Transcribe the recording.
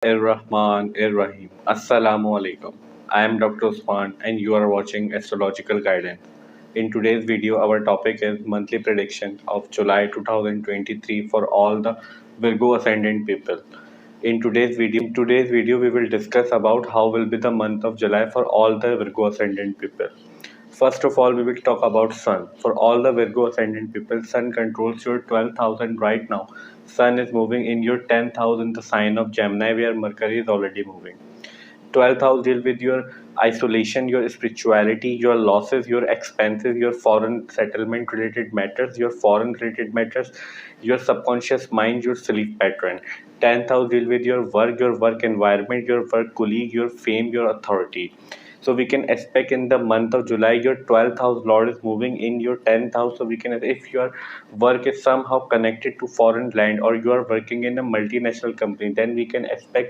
Ar-Rahman Ar-Rahim. Assalamu alaikum. I am Dr. Usman and you are watching Astrological Guidance. In today's video, our topic is monthly prediction of July 2023 for all the Virgo Ascendant people. In today's video, we will discuss about how will be the month of July for all the Virgo Ascendant people. First of all, we will talk about Sun. For all the Virgo ascendant people, Sun controls your 12,000 right now. Sun is moving in your 10,000, the sign of Gemini, where Mercury is already moving. 12th house deal with your isolation, your spirituality, your losses, your expenses, your foreign settlement related matters, your foreign related matters, your subconscious mind, your sleep pattern. 10th house deal with your work environment, your work colleague, your fame, your authority. So we can expect in the month of July, your 12th house Lord is moving in your 10th house. So we can, if your work is somehow connected to foreign land or you are working in a multinational company, then we can expect